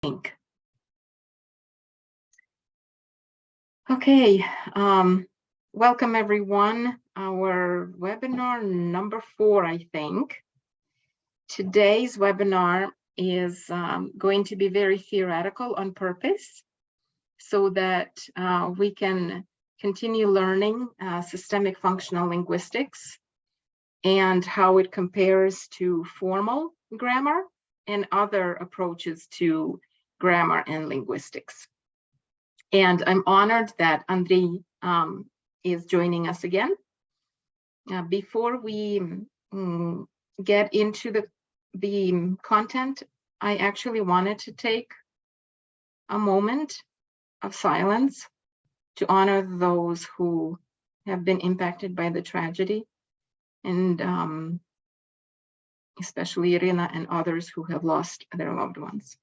think. Okay, welcome everyone. Our webinar number 4, I think. Today's webinar is going to be very theoretical on purpose so that we can continue learning systemic functional linguistics and how it compares to formal grammar and other approaches to grammar and linguistics. And I'm honored that Andrii is joining us again. Before we get into the content, I actually wanted to take a moment of silence to honor those who have been impacted by the tragedy, and especially Irina and others who have lost their loved ones.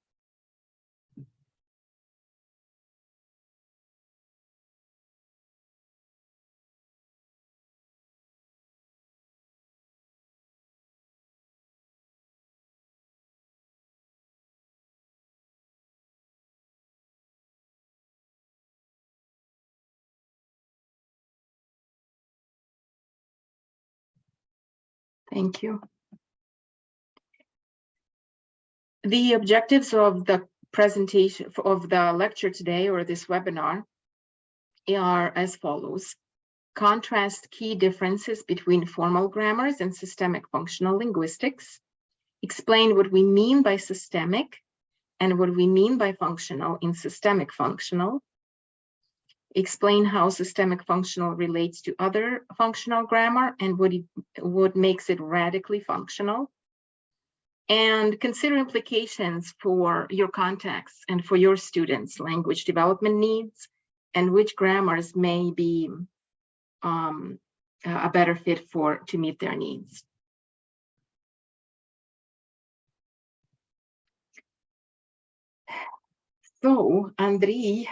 Thank you. The objectives of the presentation of the lecture today, or this webinar, are as follows. Contrast key differences between formal grammars and systemic functional linguistics. Explain what we mean by systemic and what we mean by functional in systemic functional. Explain how systemic functional relates to other functional grammar and what makes it radically functional. And consider implications for your context and for your students' language development needs, and which grammars may be a better fit to meet their needs. So, Andrii,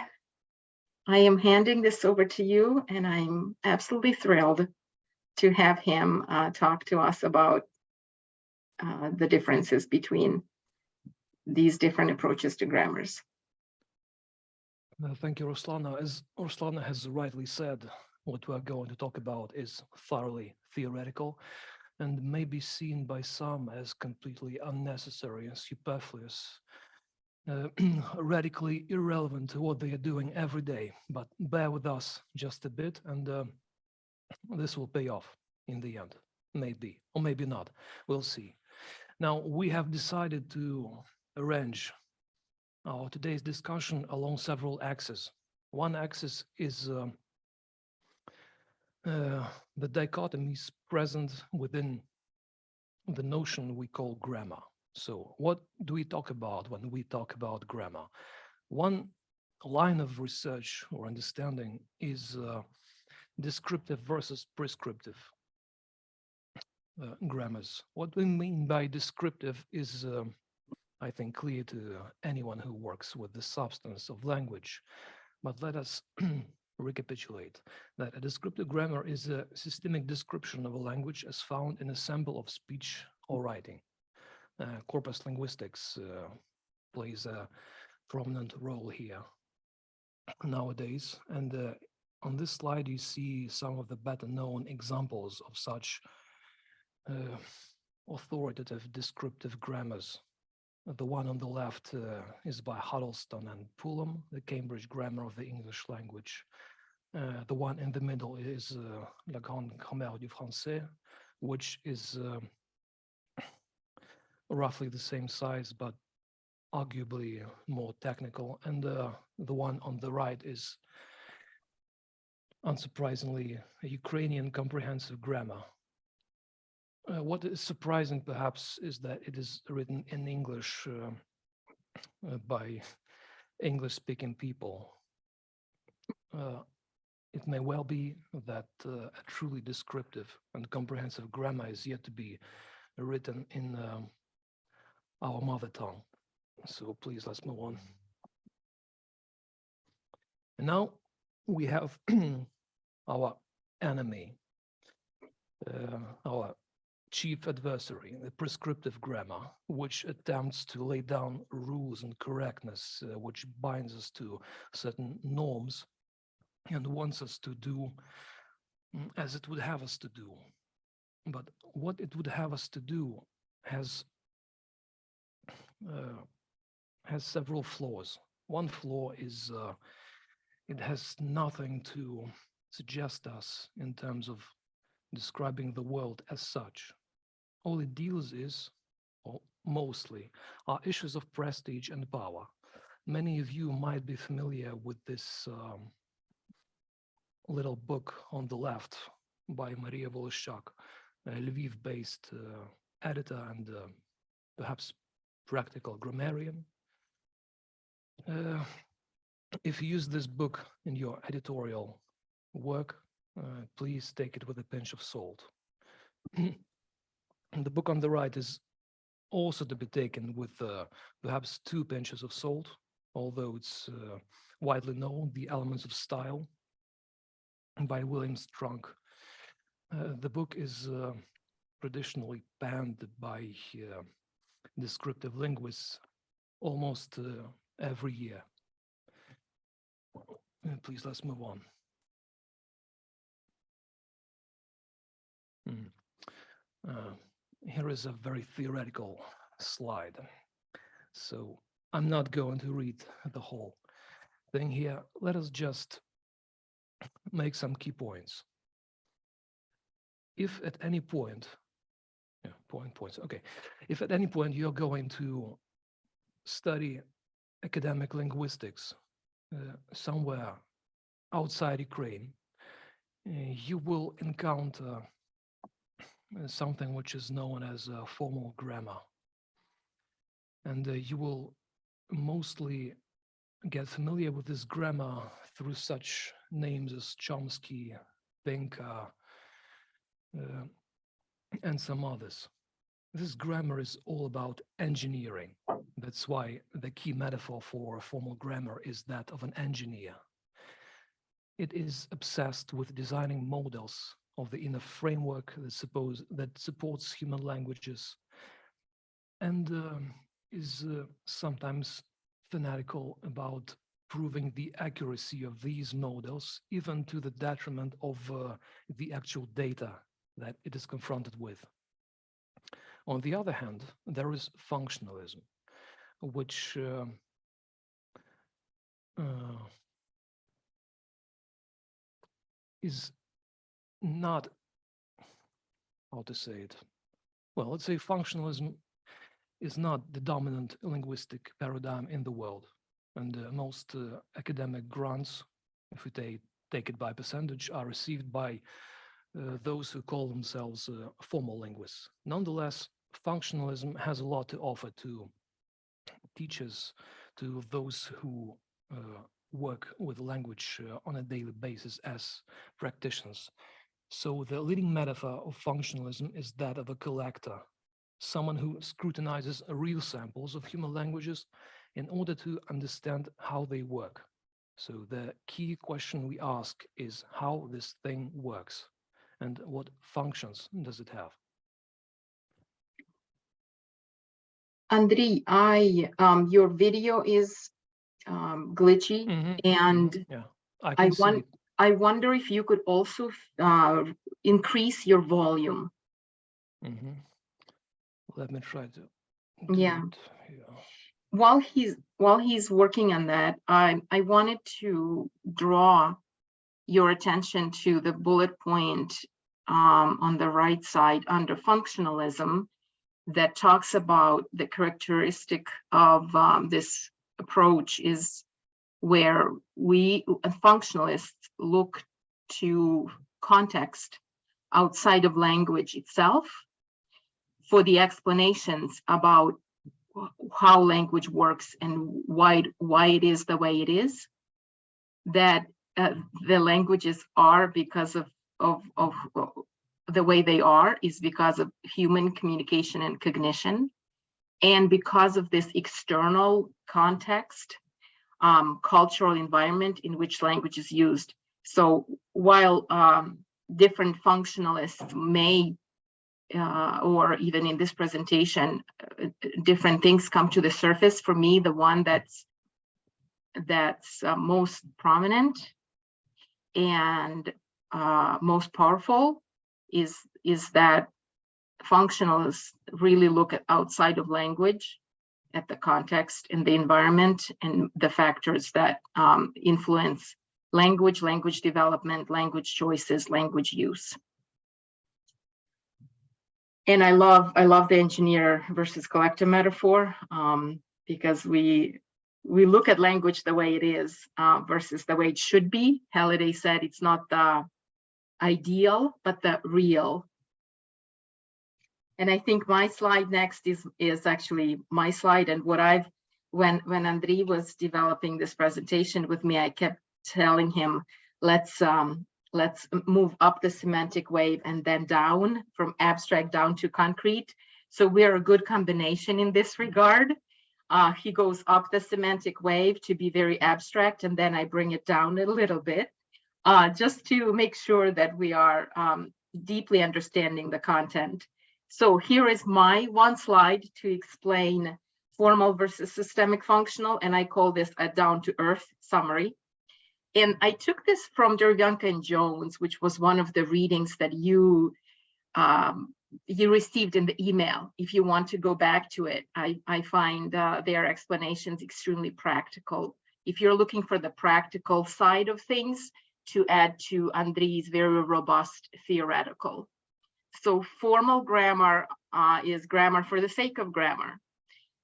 I am handing this over to you, and I'm absolutely thrilled to have him talk to us about the differences between these different approaches to grammars. Thank you, Ruslana. As Ruslana has rightly said, what we are going to talk about is thoroughly theoretical and may be seen by some as completely unnecessary and superfluous, radically irrelevant to what they are doing every day. But bear with us just a bit, and this will pay off in the end. Maybe, or maybe not. We'll see. Now, we have decided to arrange our today's discussion along several axes. One axis is the dichotomies present within the notion we call grammar. So what do we talk about when we talk about grammar? One line of research or understanding is descriptive versus prescriptive grammars. What we mean by descriptive is, I think, clear to anyone who works with the substance of language. But let us recapitulate that a descriptive grammar is a systemic description of a language as found in a sample of speech or writing. Corpus linguistics plays a prominent role here nowadays. And on this slide, you see some of the better known examples of such authoritative descriptive grammars. The one on the left is by Huddleston and Pulham, the Cambridge Grammar of the English Language. The one in the middle is La Grande Grammaire du Français, which is roughly the same size, but arguably more technical. And the one on the right is, unsurprisingly, a Ukrainian comprehensive grammar. What is surprising, perhaps, is that it is written in English by English-speaking people. It may well be that a truly descriptive and comprehensive grammar is yet to be written in our mother tongue. So please, let's move on. And now we have our enemy, our chief adversary, the prescriptive grammar, which attempts to lay down rules and correctness, which binds us to certain norms and wants us to do as it would have us to do. But what it would have us to do has several flaws. One flaw is it has nothing to suggest us in terms of describing the world as such. All it deals is, or mostly, are issues of prestige and power. Many of you might be familiar with this little book on the left by Maria Voloschak, a Lviv-based editor and perhaps practical grammarian. If you use this book in your editorial work, please take it with a pinch of salt. The book on the right is also to be taken with perhaps 2 pinches of salt, although it's widely known, The Elements of Style by William Strunk. The book is traditionally panned by descriptive linguists almost every year. Please, let's move on. Here is a very theoretical slide. So I'm not going to read the whole thing here. Let us just make some key points. If at any point, points, okay. If at any point you're going to study academic linguistics somewhere outside Ukraine, you will encounter something which is known as formal grammar. And you will mostly get familiar with this grammar through such names as Chomsky, Pinker, and some others. This grammar is all about engineering. That's why the key metaphor for formal grammar is that of an engineer. It is obsessed with designing models of the inner framework that supports human languages, and is sometimes fanatical about proving the accuracy of these models, even to the detriment of the actual data that it is confronted with. On the other hand, there is functionalism, which is not, how to say it, well, let's say functionalism is not the dominant linguistic paradigm in the world. And most academic grants, if we take it by percentage, are received by those who call themselves formal linguists. Nonetheless, functionalism has a lot to offer to teachers, to those who work with language on a daily basis as practitioners. So the leading metaphor of functionalism is that of a collector, someone who scrutinizes real samples of human languages in order to understand how they work. So the key question we ask is how this thing works and what functions does it have. Andrii, your video is glitchy, and yeah, I can see it. I wonder if you could also increase your volume. Let me try to do it. Yeah. While he's working on that, I wanted to draw your attention to the bullet point on the right side under functionalism that talks about the characteristic of this approach is where we functionalists look to context outside of language itself for the explanations about how language works and why it is the way it is, that the languages are because of the way they are is because of human communication and cognition, and because of this external context, cultural environment in which language is used. So while different functionalists may or even in this presentation, different things come to the surface. For me, the one that's most prominent and most powerful is that functionalists really look at outside of language, at the context and the environment and the factors that influence language, language development, language choices, language use. And I love the engineer versus collector metaphor, because we look at language the way it is versus the way it should be. Halliday said it's not the ideal, but the real. And I think my slide next is actually my slide. And what when Andrii was developing this presentation with me, I kept telling him, let's move up the semantic wave and then down, from abstract down to concrete. So we're a good combination in this regard. He goes up the semantic wave to be very abstract, and then I bring it down a little bit, just to make sure that we are deeply understanding the content. So here is my one slide to explain formal versus systemic functional, and I call this a down-to-earth summary. And I took this from Dervyanka and Jones, which was one of the readings that you received in the email. If you want to go back to it, I find their explanations extremely practical. If you're looking for the practical side of things, to add to Andrii's very robust theoretical. So formal grammar is grammar for the sake of grammar.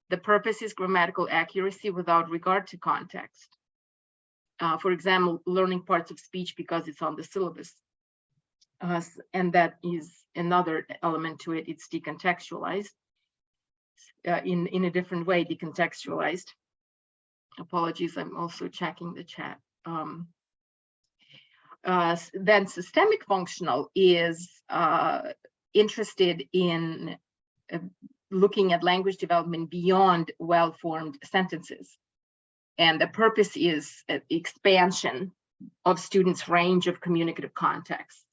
The purpose is grammatical accuracy without regard to context. For example, learning parts of speech because it's on the syllabus. And that is another element to it. It's decontextualized in a different way, decontextualized. Apologies, I'm also checking the chat. Then systemic functional is interested in looking at language development beyond well-formed sentences. And the purpose is expansion of students' range of communicative contexts,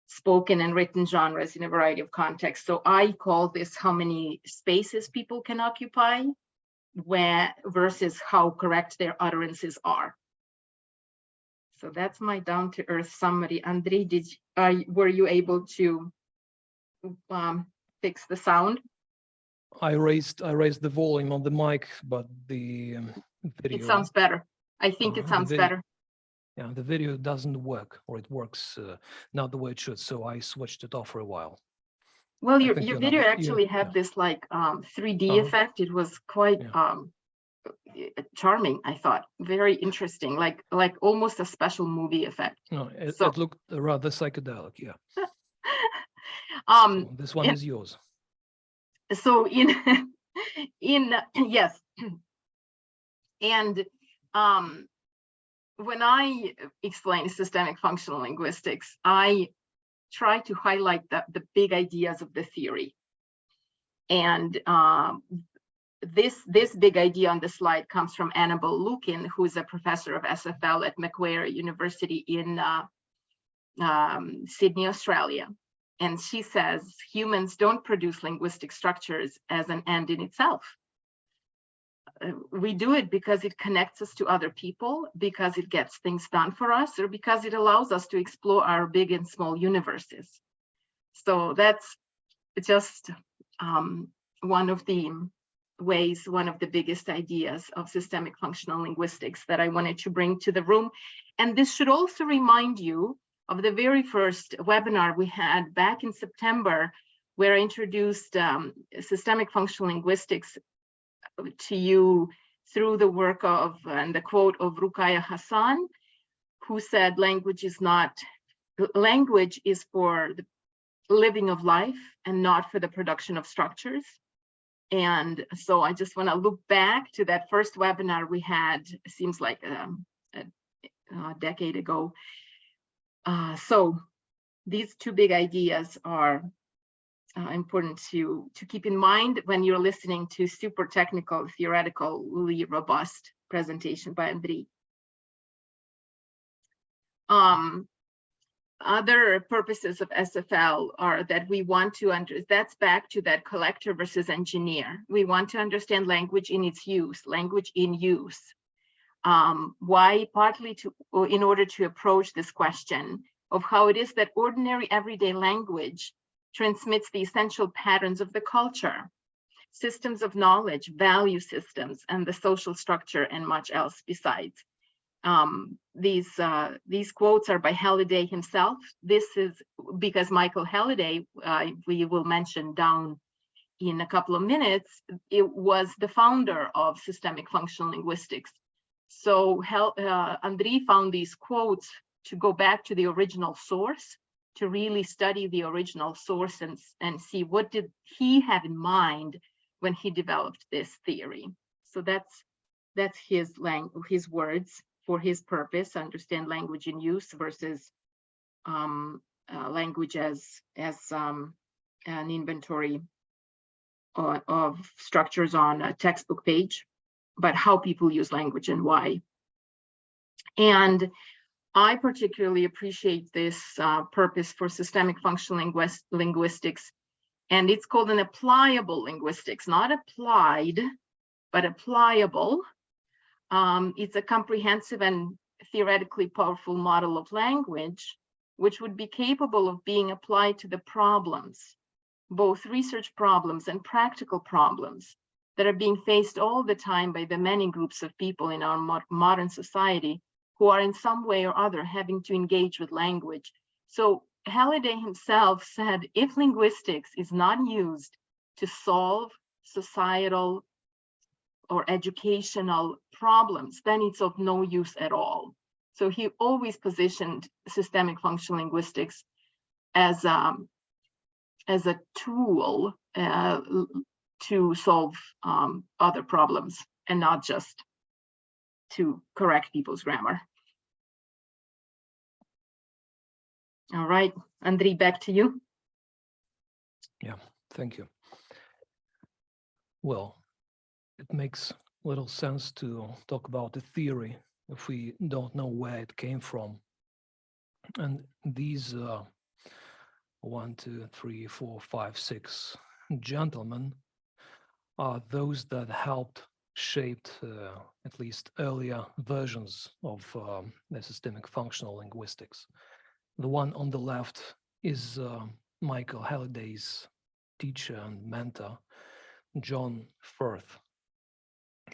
spoken and written genres in a variety of contexts. So I call this how many spaces people can occupy versus how correct their utterances are. So that's my down-to-earth summary. Andrii, were you able to fix the sound? I raised the volume on the mic, but the video. It sounds better. I think it sounds better. Yeah, the video doesn't work, or it works not the way it should. So I switched it off for a while. Well, your video actually had this like 3D effect. It was quite charming, I thought. Very interesting, like almost a special movie effect. No, it looked rather psychedelic, yeah. So this one is yours. So yes. And when I explain systemic functional linguistics, I try to highlight the big ideas of the theory. And this big idea on the slide comes from Annabel Lukin, who is a professor of SFL at Macquarie University in Sydney, Australia. And she says, humans don't produce linguistic structures as an end in itself. We do it because it connects us to other people, because it gets things done for us, or because it allows us to explore our big and small universes. So that's just one of the ways, one of the biggest ideas of systemic functional linguistics that I wanted to bring to the room. And this should also remind you of the very first webinar we had back in September, where I introduced systemic functional linguistics to you through the work of and the quote of Ruqayyah Hassan, who said language is for the living of life and not for the production of structures. And so I just want to look back to that first webinar we had, it seems like a decade ago. So these two big ideas are important to keep in mind when you're listening to super technical, theoretically robust presentation by Andrii. other purposes of SFL are that we want to that's back to that collector versus engineer. We want to understand language in its use, language in use. Why? Partly in order to approach this question of how it is that ordinary everyday language transmits the essential patterns of the culture, systems of knowledge, value systems, and the social structure, and much else besides. These quotes are by Halliday himself. This is because Michael Halliday, we will mention down in a couple of minutes, it was the founder of systemic functional linguistics. So Andrii found these quotes to go back to the original source, to really study the original source and see what did he have in mind when he developed this theory. So that's his words for his purpose: understand language in use versus language as an inventory of structures on a textbook page, but how people use language and why. And I particularly appreciate this purpose for systemic functional linguistics, and it's called an applicable linguistics, not applied, but applicable. It's a comprehensive and theoretically powerful model of language, which would be capable of being applied to the problems, both research problems and practical problems, that are being faced all the time by the many groups of people in our modern society who are in some way or other having to engage with language. So Halliday himself said, if linguistics is not used to solve societal or educational problems, then it's of no use at all. So he always positioned systemic functional linguistics as a tool to solve other problems, and not just to correct people's grammar. All right, Andrii, back to you. Yeah, thank you. Well, it makes little sense to talk about the theory if we don't know where it came from. And these 1, 2, 3, 4, 5, 6 gentlemen are those that helped shape at least earlier versions of the systemic functional linguistics. The one on the left is Michael Halliday's teacher and mentor, John Firth.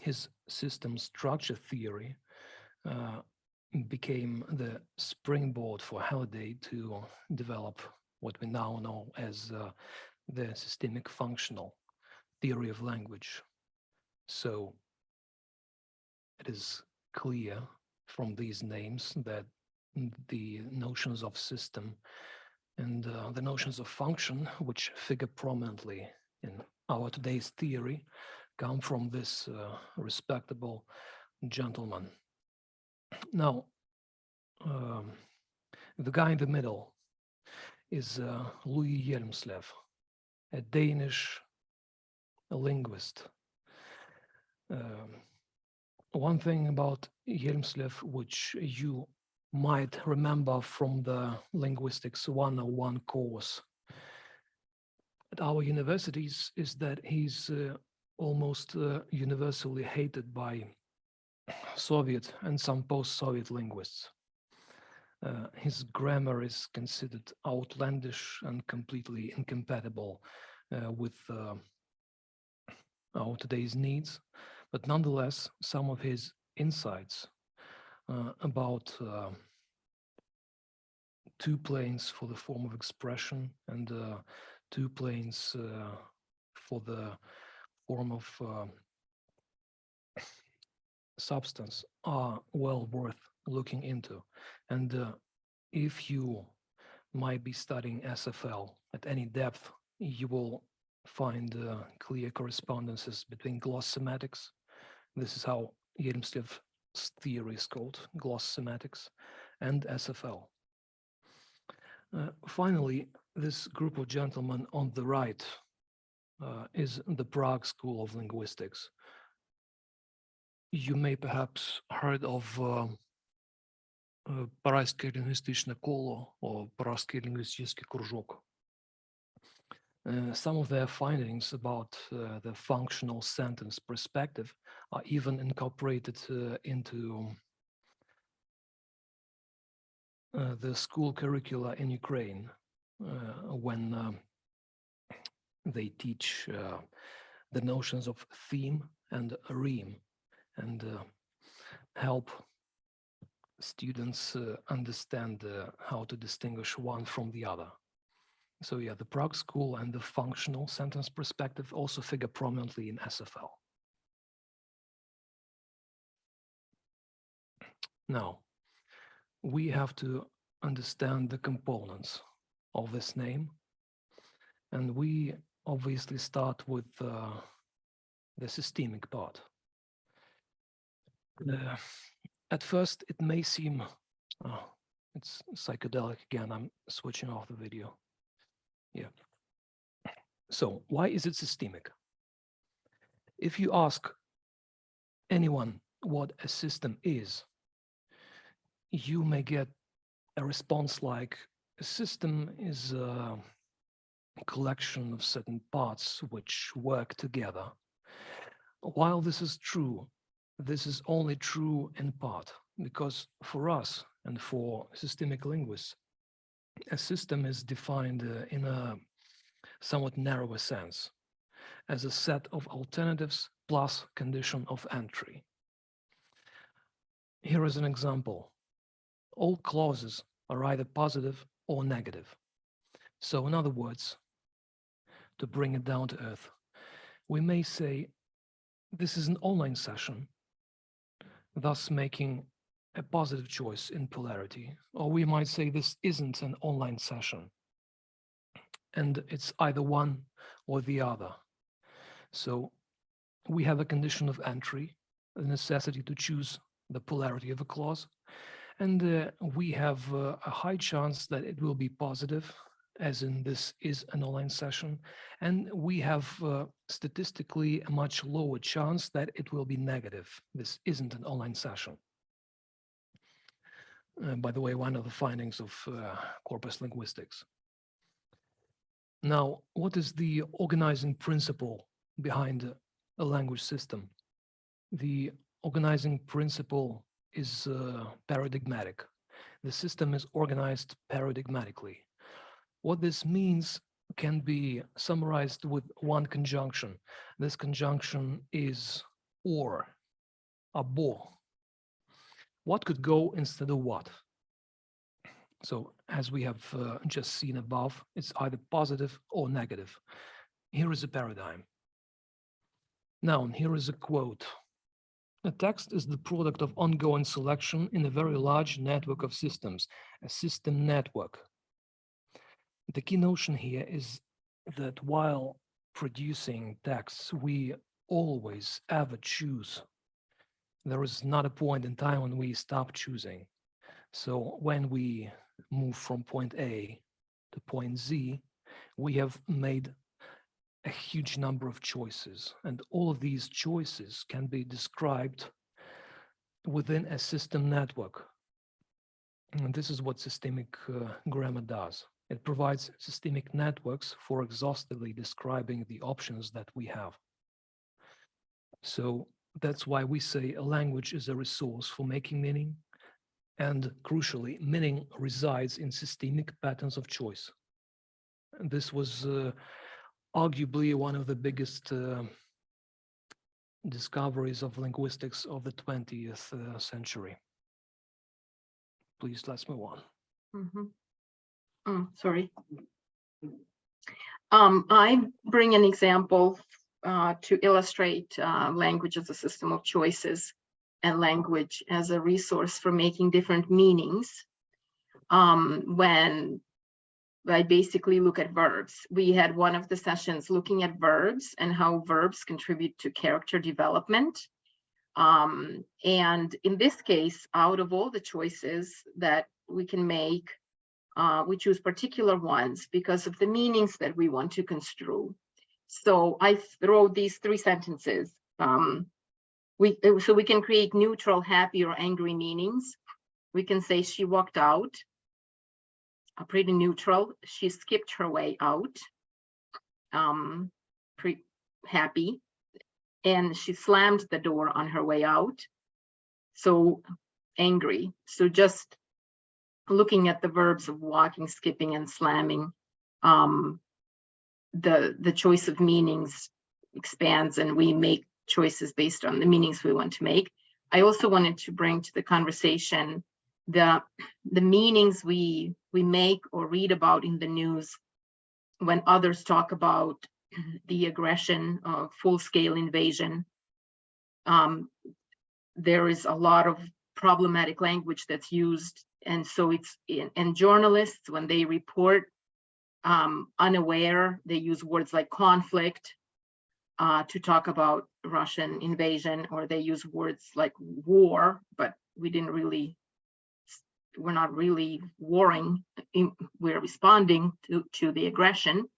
His system structure theory became the springboard for Halliday to develop what we now know as the systemic functional theory of language. So it is clear from these names that the notions of system and the notions of function, which figure prominently in our today's theory, come from this respectable gentleman. Now, the guy in the middle is Louis Hjelmslev, a Danish linguist. One thing about Hjelmslev, which you might remember from the Linguistics 101 course at our universities, is that he's almost universally hated by Soviet and some post-Soviet linguists. His grammar is considered outlandish and completely incompatible with our today's needs. But nonetheless, some of his insights about two planes for the form of expression and two planes for the form of substance are well worth looking into. And if you might be studying SFL at any depth, you will find clear correspondences between gloss semantics. This is how Hjelmslev's theory is called, gloss semantics, and SFL. Finally, this group of gentlemen on the right is the Prague School of Linguistics. You may perhaps heard of парайське лінгвістичне коло or парайський лінгвістичний кружок. Some of their findings about the functional sentence perspective are even incorporated into the school curricula in Ukraine when they teach the notions of theme and rhyme and help students understand how to distinguish one from the other. So yeah, the Prague school and the functional sentence perspective also figure prominently in SFL. Now, we have to understand the components of this name, and we obviously start with the systemic part. At first, it may seem, it's psychedelic again, I'm switching off the video. Yeah. So why is it systemic? If you ask anyone what a system is, you may get a response like, a system is a collection of certain parts which work together. While this is true, this is only true in part, because for us and for systemic linguists, a system is defined in a somewhat narrower sense, as a set of alternatives plus condition of entry. Here is an example. All clauses are either positive or negative. So in other words, to bring it down to earth, we may say, this is an online session, thus making a positive choice in polarity. Or we might say this isn't an online session, and it's either one or the other. So we have a condition of entry, the necessity to choose the polarity of a clause, and we have a high chance that it will be positive, as in this is an online session, and we have statistically a much lower chance that it will be negative. This isn't an online session. By the way, one of the findings of corpus linguistics. Now, what is the organizing principle behind a language system? The organizing principle is paradigmatic. The system is organized paradigmatically. What this means can be summarized with one conjunction. This conjunction is or, або. What could go instead of what? So as we have just seen above, it's either positive or negative. Here is a paradigm. Now, here is a quote. A text is the product of ongoing selection in a very large network of systems, a system network. The key notion here is that while producing texts, we always ever choose. There is not a point in time when we stop choosing. So when we move from point A to point Z, we have made a huge number of choices, and all of these choices can be described within a system network. And this is what systemic grammar does. It provides systemic networks for exhaustively describing the options that we have. So that's why we say a language is a resource for making meaning, and crucially, meaning resides in systemic patterns of choice. And this was arguably one of the biggest discoveries of linguistics of the 20th century. Please, let's move on. Mm-hmm. Sorry. I bring an example to illustrate language as a system of choices and language as a resource for making different meanings. When I basically look at verbs, we had one of the sessions looking at verbs and how verbs contribute to character development. And in this case, out of all the choices that we can make, we choose particular ones because of the meanings that we want to construe. So I wrote these 3 sentences. So we can create neutral, happy, or angry meanings we can say she walked out, pretty neutral. She skipped her way out, pretty happy. And she slammed the door on her way out, so angry. So just looking at the verbs of walking, skipping, and slamming, the choice of meanings expands, and we make choices based on the meanings we want to make. I also wanted to bring to the conversation the meanings we make or read about in the news when others talk about the aggression of full-scale invasion. There is a lot of problematic language that's used, and so and journalists, when they report unaware, they use words like conflict to talk about Russian invasion, or they use words like war, but we're not really warring, we're responding to the aggression.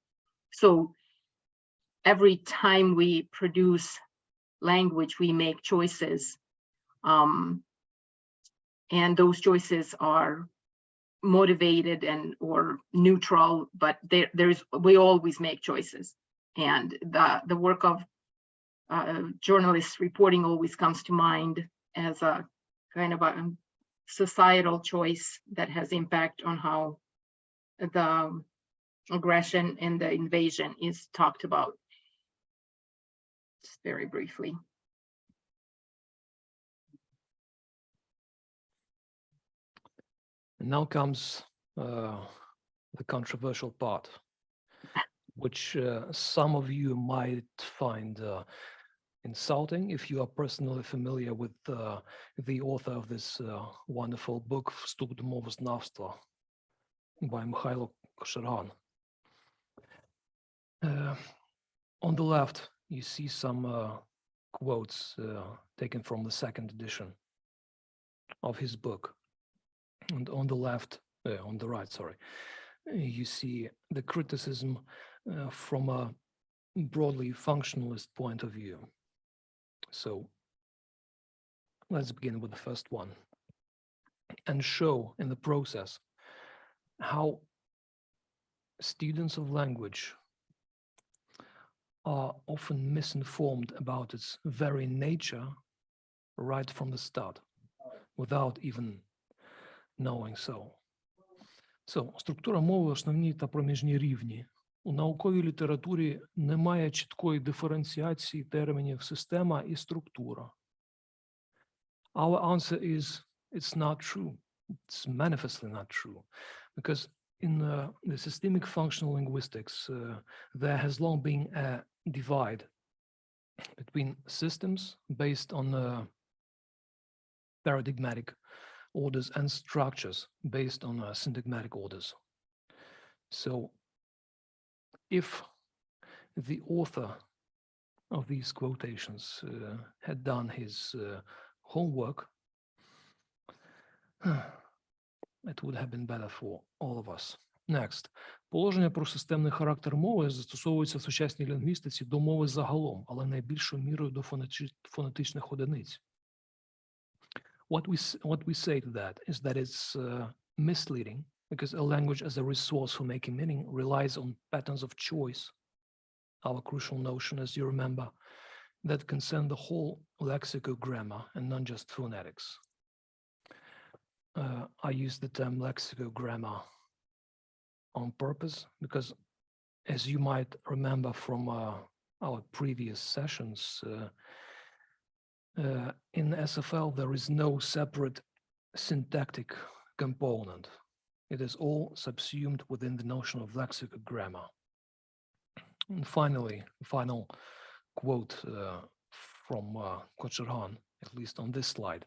So every time we produce language, we make choices, and those choices are motivated or neutral, but we always make choices. And the work of journalists reporting always comes to mind as a kind of a societal choice that has impact on how the aggression and the invasion is talked about. Just very briefly. And now comes the controversial part, which some of you might find insulting if you are personally familiar with the author of this wonderful book, Вступ до мовознавства, by Mikhailo Kosherhan. On the left, you see some quotes taken from the second edition of his book. And on the right, you see the criticism from a broadly functionalist point of view. So let's begin with the first one and show in the process how students of language are often misinformed about its very nature right from the start, without even knowing so. Структура мови, основні та проміжні рівні. У науковій літературі немає чіткої диференціації термінів система і структура. Our answer is, it's not true. It's manifestly not true. Because in the systemic functional linguistics, there has long been a divide between systems based on paradigmatic orders and structures based on syntagmatic orders. So if the author of these quotations had done his homework, it would have been better for all of us. Next. Положення про системний характер мови застосовується в сучасній лінгвістиці до мови загалом, але найбільшою мірою до фонетичних одиниць. What we say to that is that it's misleading, because a language as a resource for making meaning relies on patterns of choice, our crucial notion, as you remember, that concern the whole lexicogrammar and not just phonetics. I use the term lexicogrammar on purpose because, as you might remember from our previous sessions, in SFL, there is no separate syntactic component. It is all subsumed within the notion of lexicogrammar. And finally, the final quote from Kosherhan, at least on this slide.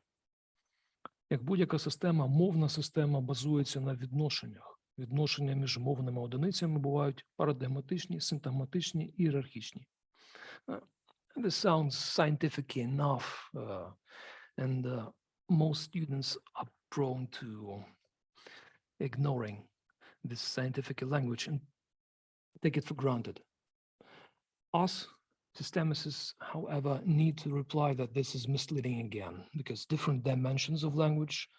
Як будь-яка система, мовна система базується на відношеннях. Відношення між мовними одиницями бувають парадигматичні, синтагматичні, ієрархічні. This sounds scientific enough, and most students are prone to ignoring this scientific language and take it for granted. Us, systemicists, however, need to reply that this is misleading again, because different dimensions of language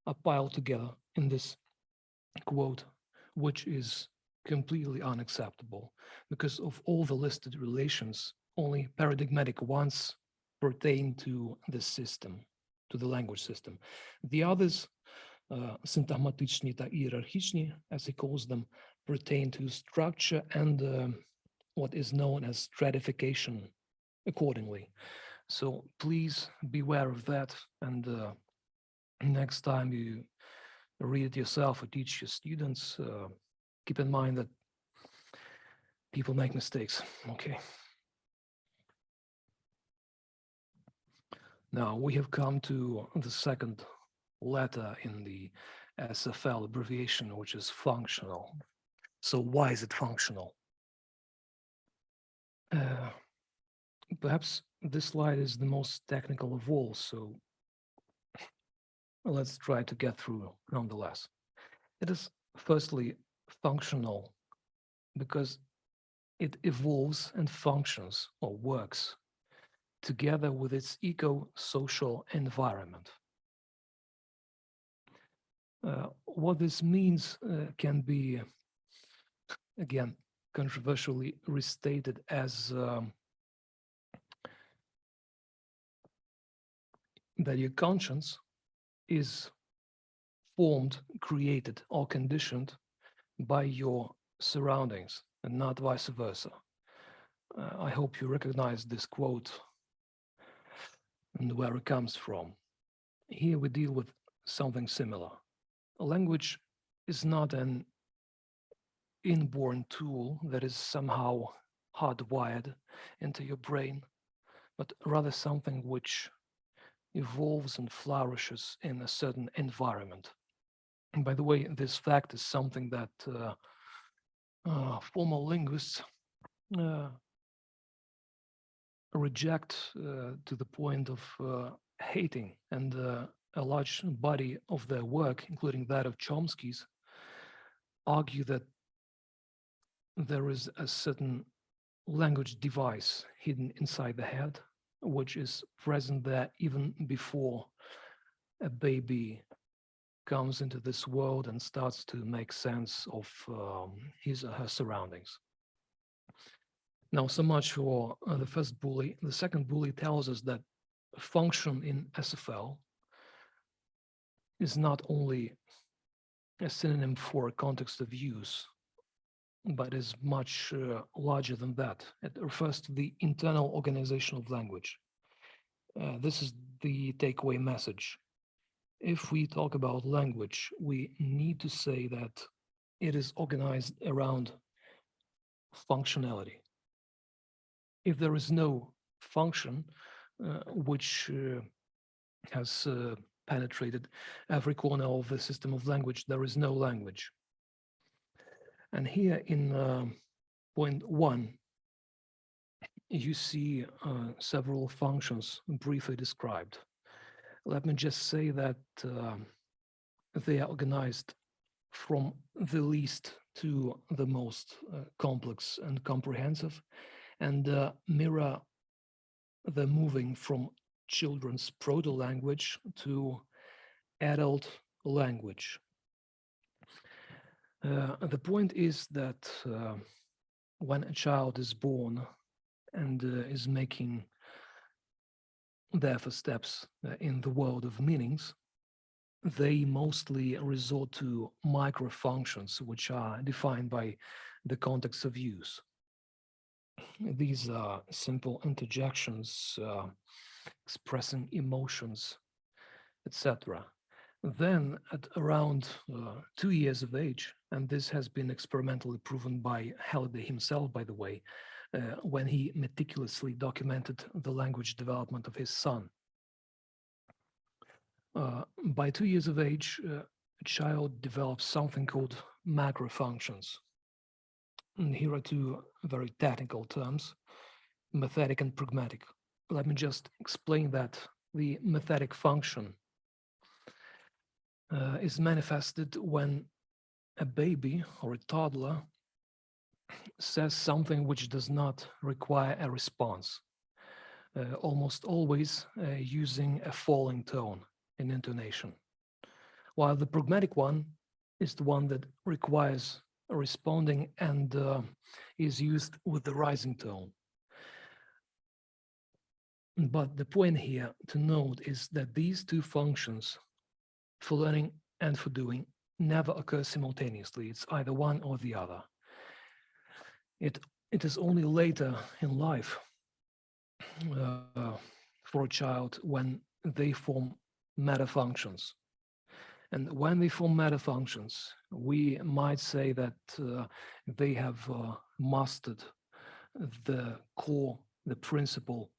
are piled together in this quote, which is completely unacceptable because of all the listed relations, only paradigmatic ones pertain to the system, to the language system. The others, syntagmatичні та ієрархічні, as he calls them, pertain to structure and what is known as stratification accordingly. So please beware of that, and next time you read it yourself or teach your students, keep in mind that people make mistakes. Okay. Now we have come to the second letter in the SFL abbreviation, which is functional. So why is it functional? Perhaps this slide is the most technical of all, so let's try to get through nonetheless. It is firstly functional because it evolves and functions or works together with its eco-social environment. What this means can be, again, controversially restated as that your conscience is formed, created, or conditioned by your surroundings and not vice versa. I hope you recognize this quote and where it comes from. Here we deal with something similar. A language is not an inborn tool that is somehow hardwired into your brain, but rather something which evolves and flourishes in a certain environment. And by the way, this fact is something that formal linguists reject to the point of hating, and a large body of their work, including that of Chomsky's, argue that there is a certain language device hidden inside the head, which is present there even before a baby comes into this world and starts to make sense of his or her surroundings. Now, so much for the first bully. The second bully tells us that function in SFL is not only a synonym for context of use, but is much larger than that. It refers to the internal organization of language. This is the takeaway message. If we talk about language, we need to say that it is organized around functionality. If there is no function which has penetrated every corner of the system of language, there is no language. And here in point 1, you see several functions briefly described. Let me just say that they are organized from the least to the most complex and comprehensive, and mirror the moving from children's proto-language to adult language. The point is that when a child is born and is making their first steps in the world of meanings, they mostly resort to microfunctions, which are defined by the context of use. These are simple interjections expressing emotions, etc. Then at around 2 years of age, and this has been experimentally proven by Halliday himself, by the way, when he meticulously documented the language development of his son. By 2 years of age, a child develops something called macrofunctions. And here are two very technical terms, mathetic and pragmatic. Let me just explain that. The mathetic function is manifested when a baby or a toddler says something which does not require a response, almost always using a falling tone in intonation. while the pragmatic one is the one that requires responding and is used with the rising tone. But the point here to note is that these two functions, for learning and for doing, never occur simultaneously. It's either one or the other. It is only later in life for a child when they form meta functions. And when they form meta functions, we might say that they have mastered the core, the principal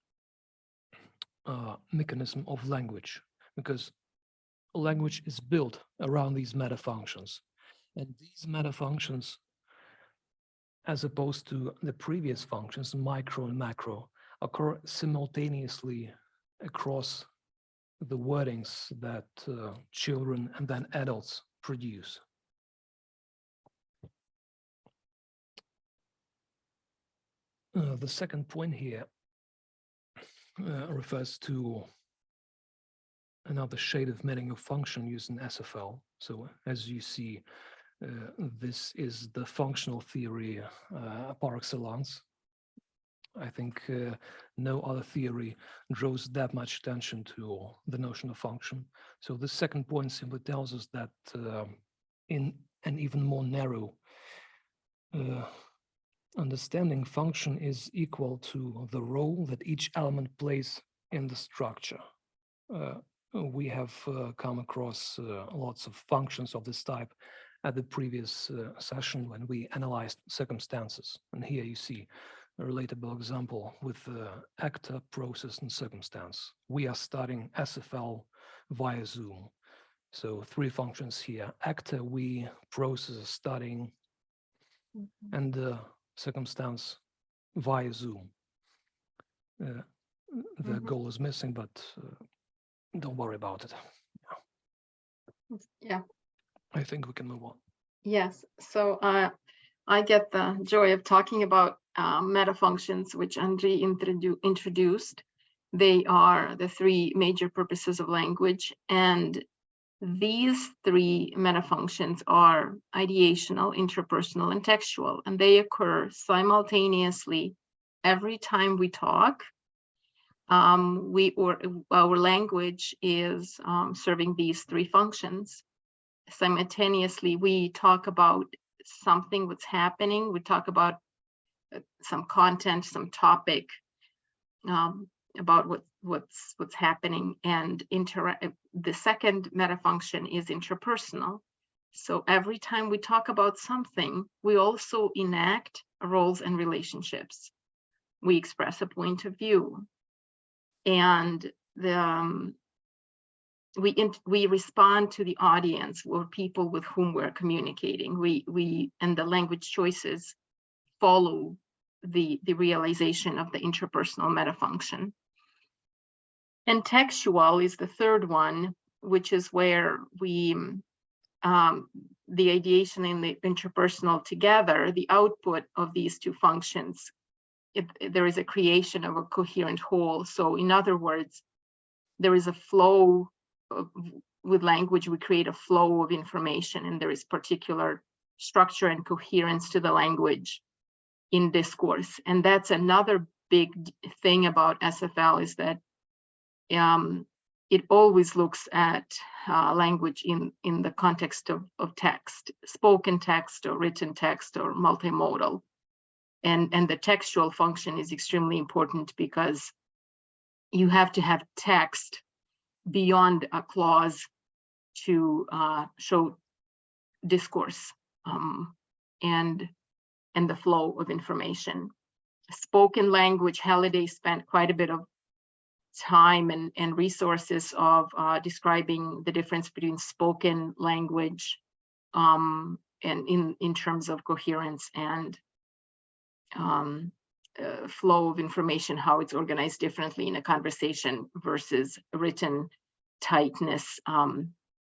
mechanism of language, because language is built around these meta functions. And these meta functions, as opposed to the previous functions, micro and macro, occur simultaneously across the wordings that children and then adults produce. The second point here refers to another shade of meaning of function used in SFL. So as you see, this is the functional theory par excellence. I think no other theory draws that much attention to the notion of function. So the second point simply tells us that in an even more narrow understanding, function is equal to the role that each element plays in the structure. We have come across lots of functions of this type at the previous session when we analyzed circumstances. And here you see a relatable example with actor, process, and circumstance. We are studying SFL via Zoom. So 3 functions here: actor, we, process, studying, and circumstance via Zoom. The goal is missing, but don't worry about it. Yeah. I think we can move on. Yes. So I get the joy of talking about meta functions, which Andrii introduced. They are the 3 major purposes of language, and these 3 meta functions are ideational, interpersonal, and textual, and they occur simultaneously every time we talk. Our language is serving these 3 functions. Simultaneously, we talk about something, what's happening. We talk about some content, some topic, about what's happening, and the second meta function is interpersonal. So every time we talk about something, we also enact roles and relationships. We express a point of view, and we respond to the audience or people with whom we're communicating. And the language choices follow the realization of the interpersonal meta function. And textual is the third one, which is where we the ideation and the interpersonal together, the output of these 2 functions, there is a creation of a coherent whole. So in other words, there is a flow with language. We create a flow of information, and there is particular structure and coherence to the language in discourse. And that's another big thing about SFL, is that it always looks at language in the context of text, spoken text or written text or multimodal. And the textual function is extremely important because you have to have text beyond a clause to show discourse and the flow of information. Spoken language, Halliday spent quite a bit of time and resources of describing the difference between spoken language and in terms of coherence and flow of information, how it's organized differently in a conversation versus written tightness,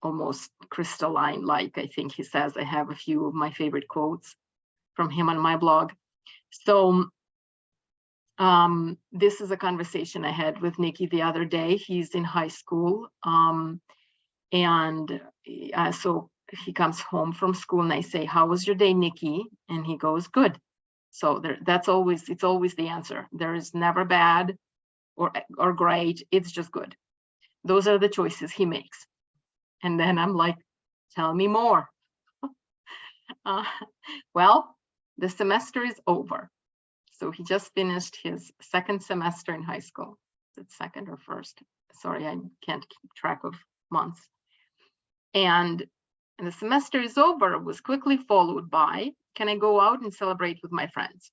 almost crystalline like, I think he says. I have a few of my favorite quotes from him on my blog. So this is a conversation I had with Nikki the other day. He's in high school, and so he comes home from school and I say, how was your day, Nikki? And he goes, good. So it's always the answer. There is never bad or great. It's just good. Those are the choices he makes. And then I'm like, tell me more. Well, the semester is over. So he just finished his second semester in high school. Is it second or first? Sorry, I can't keep track of months. And the semester is over. It was quickly followed by, can I go out and celebrate with my friends?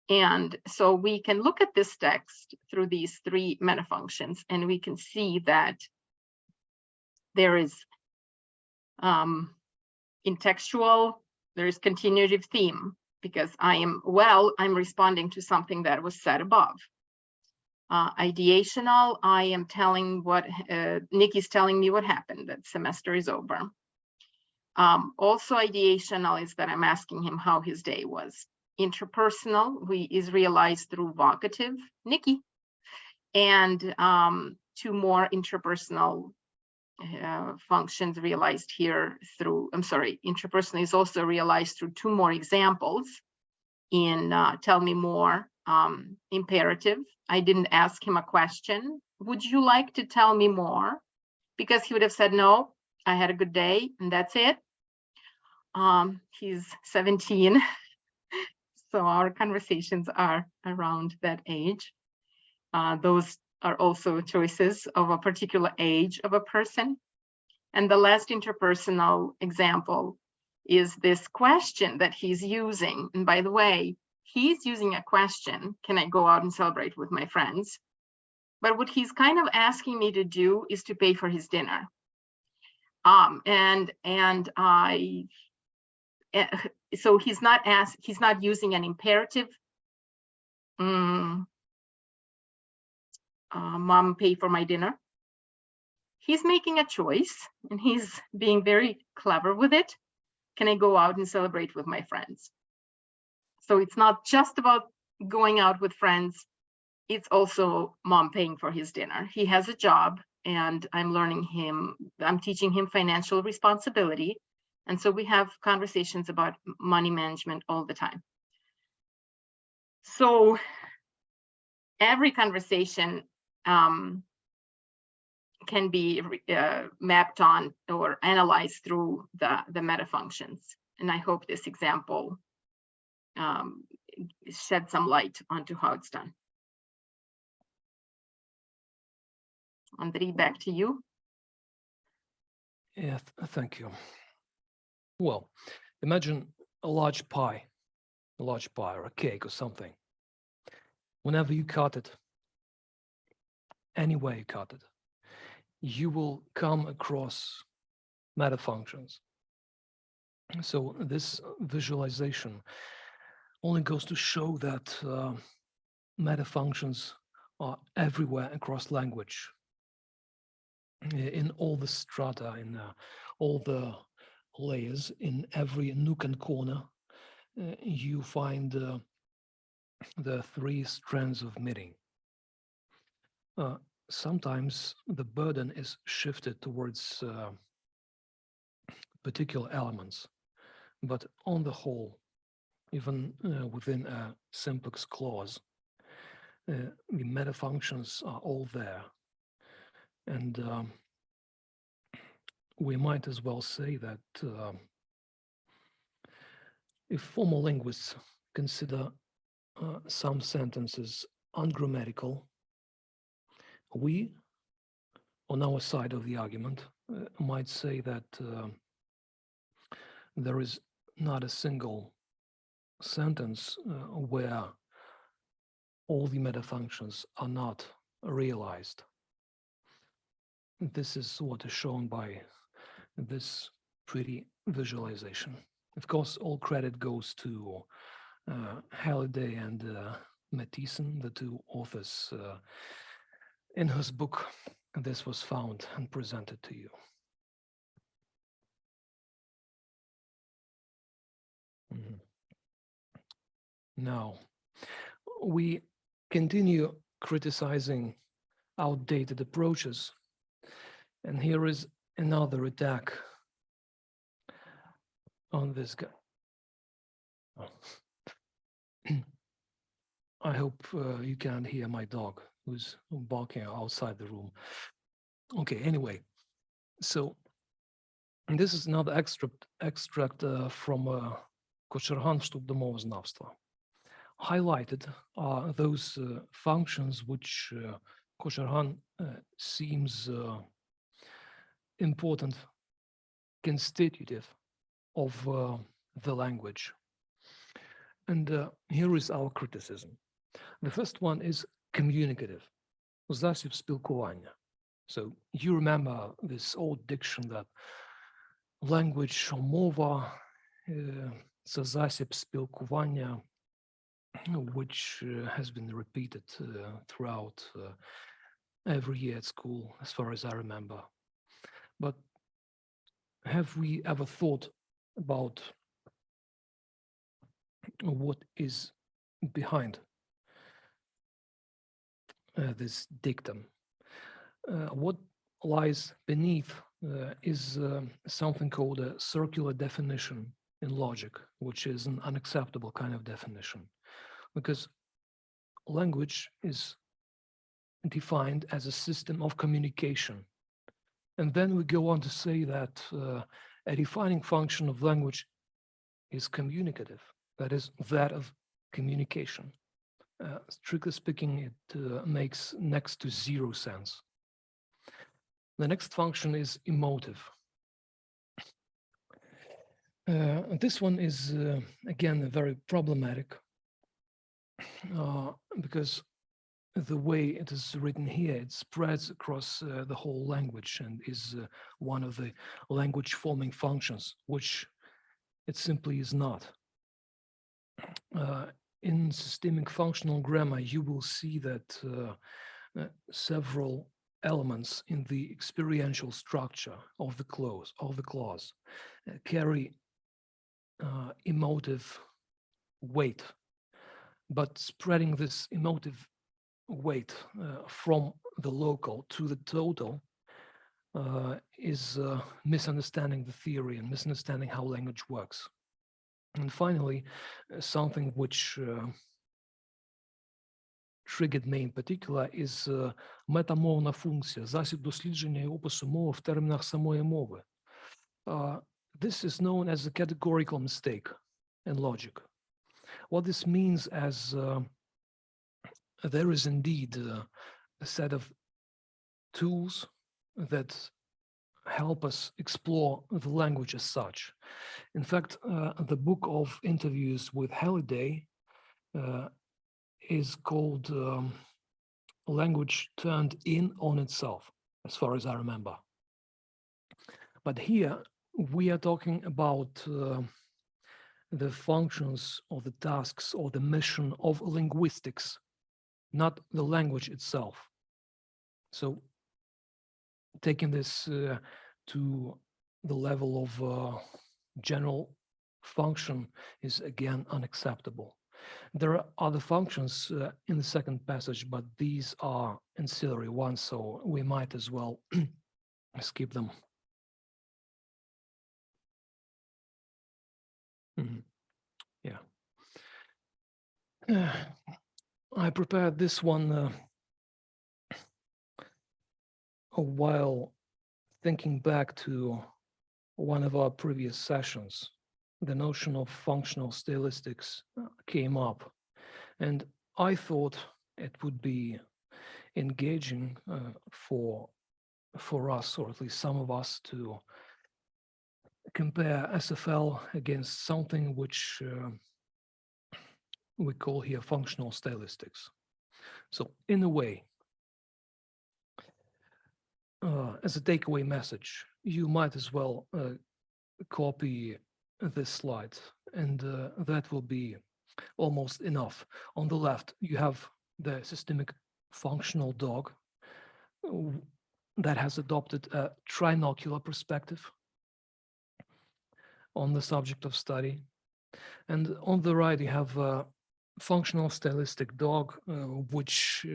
And so we can look at this text through these three meta functions, and we can see that there is in textual, there is continuative theme, because I'm responding to something that was said above. Ideational, I am telling what Nikki's telling me what happened, that semester is over. Also ideational is that I'm asking him how his day was. Interpersonal is realized through vocative, Nikki. And two more interpersonal functions realized here through, interpersonal is also realized through two more examples in tell me more. Imperative, I didn't ask him a question. Would you like to tell me more? Because he would have said, no, I had a good day and that's it. He's 17. So our conversations are around that age. Those are also choices of a particular age of a person. And the last interpersonal example is this question that he's using. And by the way, he's using a question, can I go out and celebrate with my friends? But what he's kind of asking me to do is to pay for his dinner. So he's not using an imperative. Mom, pay for my dinner. He's making a choice and he's being very clever with it. Can I go out and celebrate with my friends? So it's not just about going out with friends. It's also mom paying for his dinner. He has a job and I'm teaching him financial responsibility. And so we have conversations about money management all the time. So every conversation can be mapped on or analyzed through the meta functions. And I hope this example shed some light onto how it's done. Andrii, back to you. Yeah, thank you. Well, imagine a large pie or a cake or something. Whenever you cut it, any way you cut it, you will come across meta functions. So this visualization only goes to show that meta functions are everywhere across language, in all the strata, in all the layers, in every nook and corner. You find the three strands of meaning. Sometimes the burden is shifted towards particular elements, but on the whole, even within a simplex clause, the meta functions are all there. And we might as well say that if formal linguists consider some sentences ungrammatical, we, on our side of the argument, might say that there is not a single sentence where all the meta functions are not realized. This is what is shown by this pretty visualization. Of course, all credit goes to Halliday and Matthiessen, the two authors in whose book this was found and presented to you. Now, we continue criticizing outdated approaches, and here is another attack on this guy. I hope you can't hear my dog who's barking outside the room. Okay, anyway, so this is another extract from Кочерган «Вступ до мовознавства». Highlighted are those functions which Кочерган seems important, constitutive of the language. And here is our criticism. The first one is communicative, засіб спілкування. So you remember this old diction that language or мова це засіб спілкування, which has been repeated throughout every year at school, as far as I remember. But have we ever thought about what is behind this dictum? What lies beneath is something called a circular definition in logic, which is an unacceptable kind of definition, because language is defined as a system of communication. And then we go on to say that a defining function of language is communicative, that is, that of communication. Strictly speaking, it makes next to zero sense. The next function is emotive. This one is, again, very problematic because the way it is written here, it spreads across the whole language and is one of the language forming functions, which it simply is not. In systemic functional grammar, you will see that several elements in the experiential structure of the clause carry emotive weight, but spreading this emotive weight from the local to the total is misunderstanding the theory and misunderstanding how language works. And finally, something which triggered me in particular is метамовна функція, засіб дослідження і опису мови в термінах самої мови. This is known as a categorical mistake in logic. What this means as there is indeed a set of tools that help us explore the language as such. In fact, the book of interviews with Halliday is called Language Turned In on Itself, as far as I remember. But here we are talking about the functions or the tasks or the mission of linguistics, not the language itself. So taking this to the level of general function is again unacceptable. There are other functions in the second passage, but these are ancillary ones, so we might as well skip them. Yeah. I prepared this one while thinking back to one of our previous sessions. The notion of functional stylistics came up, and I thought it would be engaging for us, or at least some of us, to compare SFL against something which we call here functional stylistics. So in a way, as a takeaway message, you might as well copy this slide, and that will be almost enough. On the left, you have the systemic functional dog that has adopted a trinocular perspective on the subject of study. And on the right, you have a functional stylistic dog, which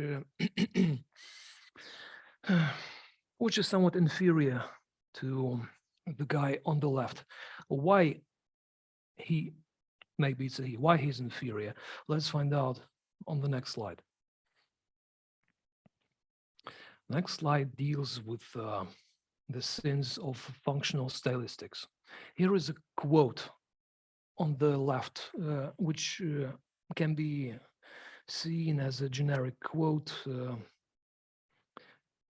which is somewhat inferior to the guy on the left. Why he, maybe it's a he, why he's inferior? Let's find out on the next slide. Next slide deals with the sins of functional stylistics. Here is a quote on the left, which can be seen as a generic quote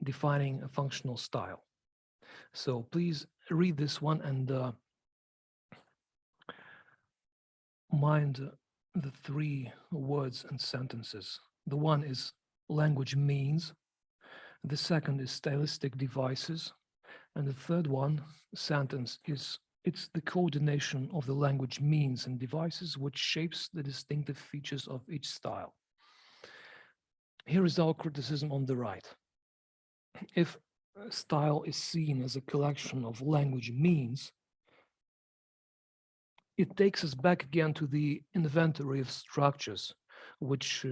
defining a functional style. So please read this one and mind the three words and sentences. The one is language means, the second is stylistic devices, and the third one sentence is it's the coordination of the language means and devices which shapes the distinctive features of each style. Here is our criticism on the right. If a style is seen as a collection of language means, it takes us back again to the inventory of structures, which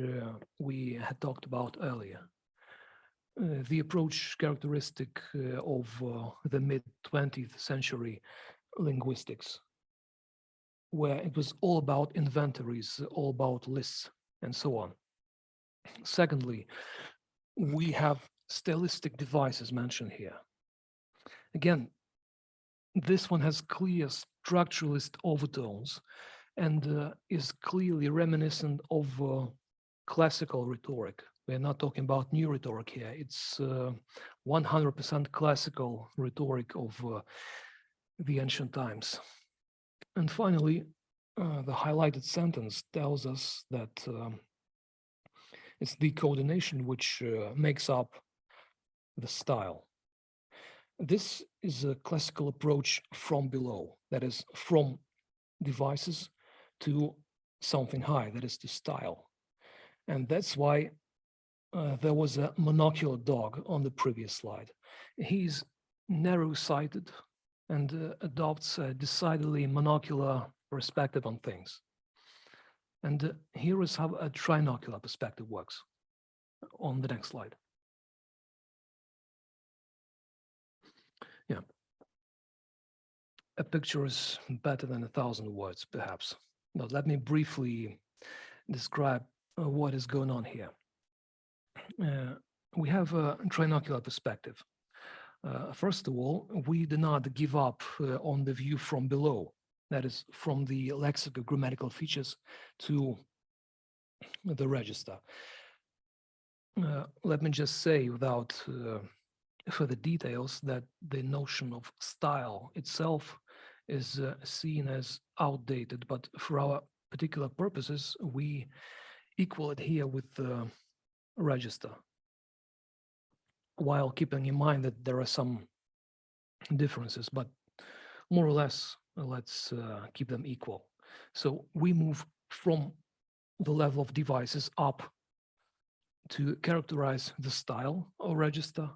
we had talked about earlier. The approach characteristic of the mid-20th century linguistics, where it was all about inventories, all about lists, and so on. Secondly, we have stylistic devices mentioned here. Again, this one has clear structuralist overtones and is clearly reminiscent of classical rhetoric. We're not talking about new rhetoric here. It's 100% classical rhetoric of the ancient times. And finally, the highlighted sentence tells us that it's the coordination which makes up the style. This is a classical approach from below, that is from devices to something high, that is to style. And that's why there was a monocular dog on the previous slide. He's narrow-sighted and adopts a decidedly monocular perspective on things. And here is how a trinocular perspective works on the next slide. Yeah. A picture is better than 1,000 words, perhaps. Now, let me briefly describe what is going on here. We have a trinocular perspective. First of all, we do not give up on the view from below, that is, from the lexicogrammatical features to the register. Let me just say, without further details, that the notion of style itself is seen as outdated, but for our particular purposes, we equal it here with the register, while keeping in mind that there are some differences, but more or less, let's keep them equal. So we move from the level of devices up to characterize the style or register.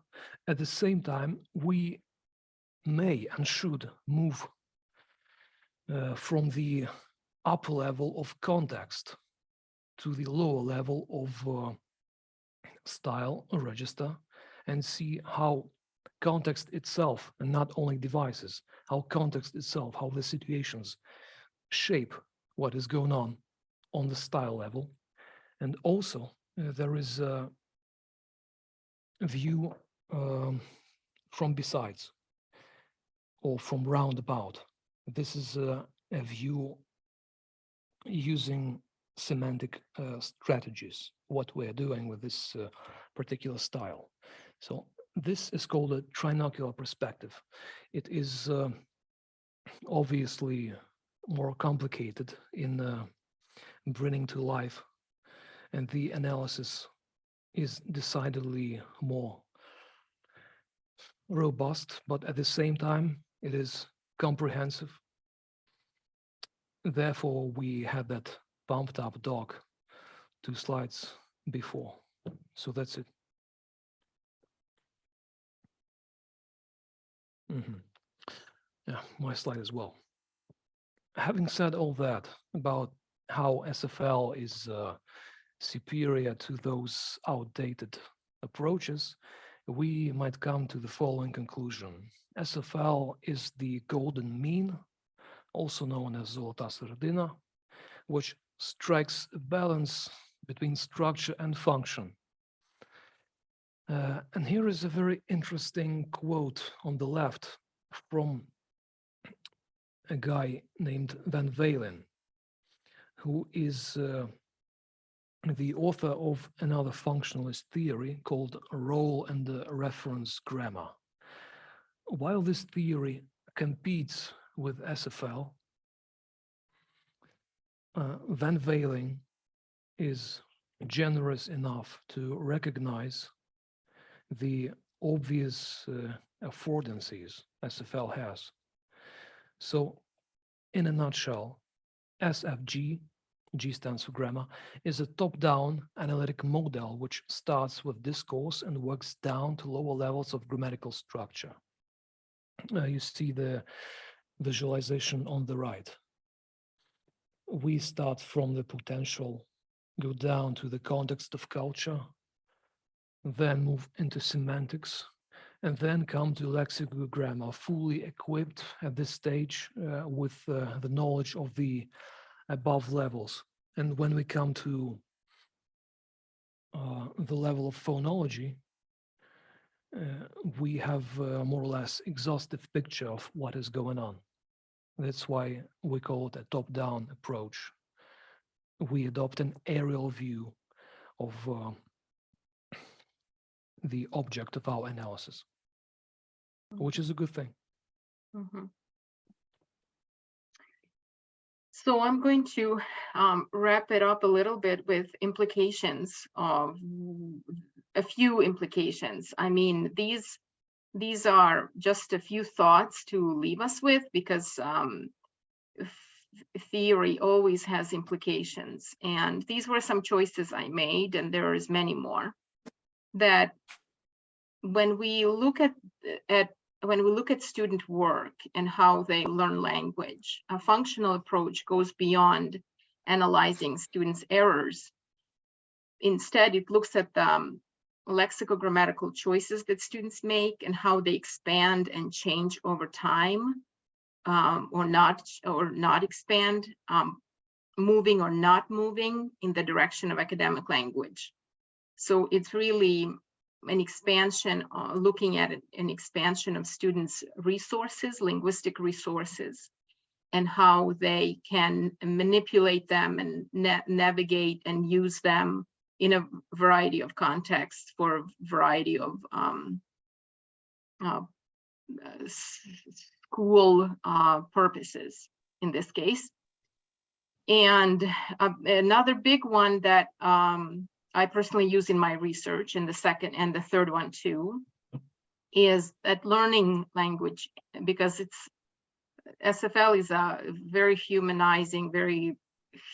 At the same time, we may and should move from the upper level of context to the lower level of style or register, and see how context itself, and not only devices, how context itself, how the situations shape what is going on the style level. And also there is a view from besides or from roundabout. This is a view using semantic strategies, what we're doing with this particular style. So this is called a trinocular perspective. It is obviously more complicated in bringing to life, and the analysis is decidedly more robust, but at the same time, it is comprehensive. Therefore, we had that pumped up dog 2 slides before. So that's it. Yeah, my slide as well. Having said all that about how SFL is superior to those outdated approaches, we might come to the following conclusion. SFL is the golden mean, also known as Zolota Serdina, which strikes a balance between structure and function. And here is a very interesting quote on the left from a guy named Van Valen, who is the author of another functionalist theory called role and reference grammar. While this theory competes with SFL, Van Valen is generous enough to recognize the obvious affordances SFL has. So, in a nutshell, SFG, G stands for grammar, is a top-down analytic model which starts with discourse and works down to lower levels of grammatical structure. You see the visualization on the right. We start from the potential, go down to the context of culture, then move into semantics, and then come to lexical grammar, fully equipped at this stage with the knowledge of the above levels. And when we come to the level of phonology, we have more or less exhaustive picture of what is going on. That's why we call it a top-down approach. We adopt an aerial view of the object of our analysis, which is a good thing. Mm-hmm. So I'm going to wrap it up a little bit with implications of a few implications. I mean, these are just a few thoughts to leave us with, because theory always has implications. And these were some choices I made, and there is many more. That when we look at student work and how they learn language, a functional approach goes beyond analyzing students' errors. Instead, it looks at the lexicogrammatical choices that students make and how they expand and change over time, or not expand, moving or not moving in the direction of academic language. So it's really an expansion, looking at an expansion of students' resources, linguistic resources, and how they can manipulate them and navigate and use them in a variety of contexts for a variety of school purposes in this case. And another big one that I personally use in my research, and the second and the third one too, is that learning language, because SFL is a very humanizing, very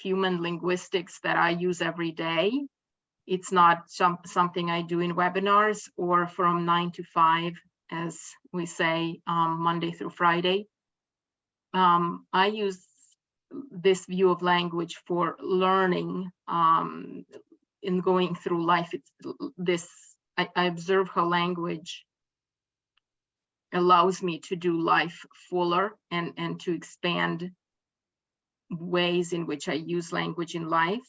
human linguistics that I use every day. It's not something I do in webinars or from 9 to 5, as we say, Monday through Friday. I use this view of language for learning, in going through life. I observe how language allows me to do life fuller and to expand ways in which I use language in life.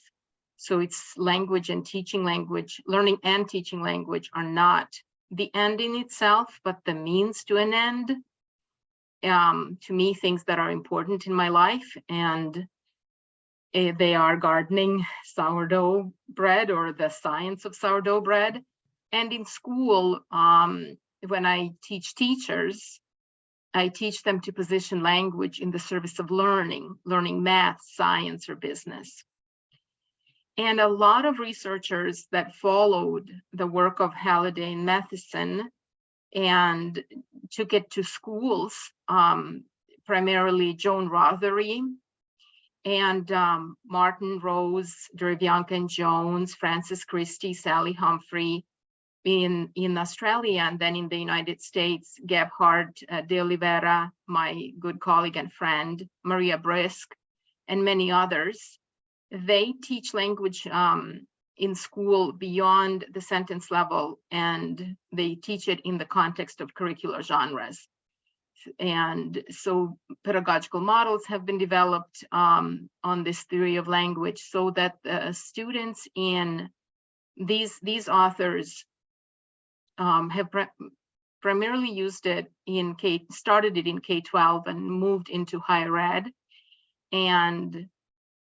So it's language and teaching language, learning and teaching language are not the end in itself, but the means to an end. To me, things that are important in my life, and they are gardening, sourdough bread, or the science of sourdough bread. And in school, when I teach teachers, I teach them to position language in the service of learning math, science, or business. And a lot of researchers that followed the work of Halliday and Matheson and took it to schools, primarily Joan Rothery and Martin Rose, Derevyanka and Jones, Francis Christie, Sally Humphrey in Australia, and then in the United States, Gebhard de Oliveira, my good colleague and friend, Maria Brisk, and many others. They teach language in school beyond the sentence level, and they teach it in the context of curricular genres. And so pedagogical models have been developed on this theory of language, so that the students in these authors have primarily used it in started it in K-12 and moved into higher ed, and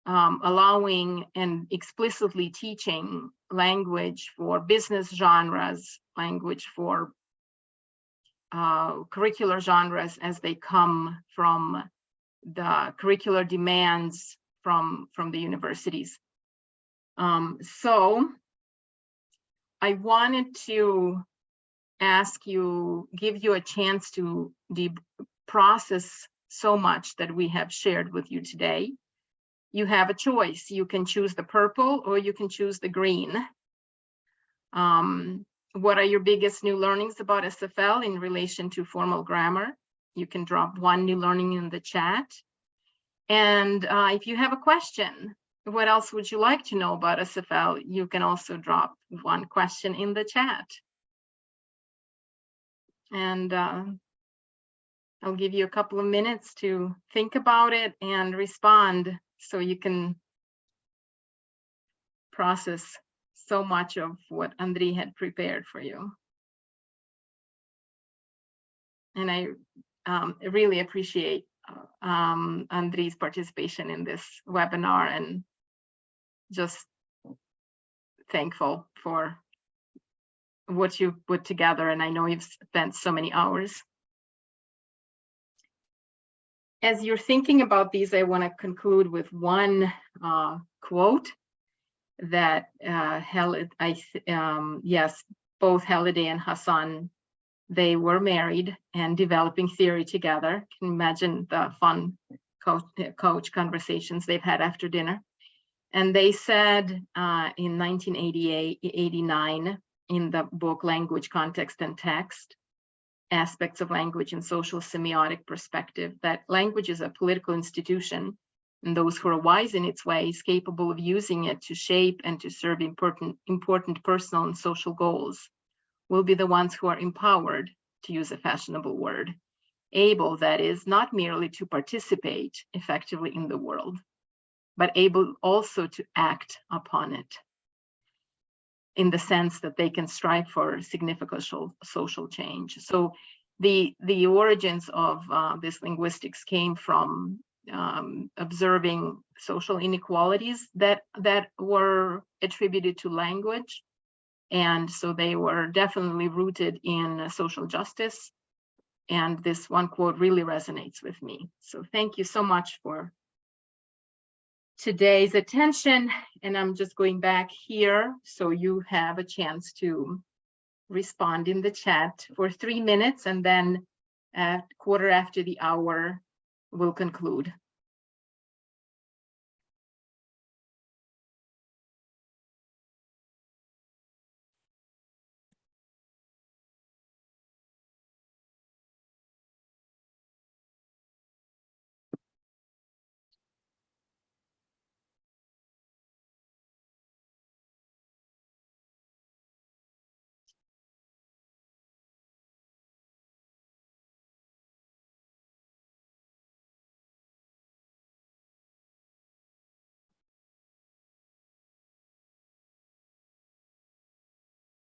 allowing and explicitly teaching language for business genres, language for curricular genres as they come from the curricular demands from the universities. So I wanted to give you a chance to process so much that we have shared with you today. You have a choice. You can choose the purple or you can choose the green. What are your biggest new learnings about SFL in relation to formal grammar? You can drop one new learning in the chat. And if you have a question, what else would you like to know about SFL? You can also drop one question in the chat. And I'll give you a couple of minutes to think about it and respond, so you can process so much of what Andrii had prepared for you. And I really appreciate Andrii's participation in this webinar, and just thankful for what you put together. And I know you've spent so many hours. As you're thinking about these, I want to conclude with one quote that yes, both Halliday and Hassan, they were married and developing theory together. Can you imagine the fun coach conversations they've had after dinner? And they said in 1989 in the book Language, Context, and Text, Aspects of Language in Social Semiotic Perspective, that language is a political institution, and those who are wise in its ways, capable of using it to shape and to serve important personal and social goals, will be the ones who are empowered, to use a fashionable word, able, that is, not merely to participate effectively in the world, but able also to act upon it, in the sense that they can strive for significant social change. So the origins of this linguistics came from observing social inequalities that were attributed to language. And so they were definitely rooted in social justice. And this one quote really resonates with me. So thank you so much for today's attention. And I'm just going back here so you have a chance to respond in the chat for 3 minutes, and then at 1/4 after the hour, we'll conclude.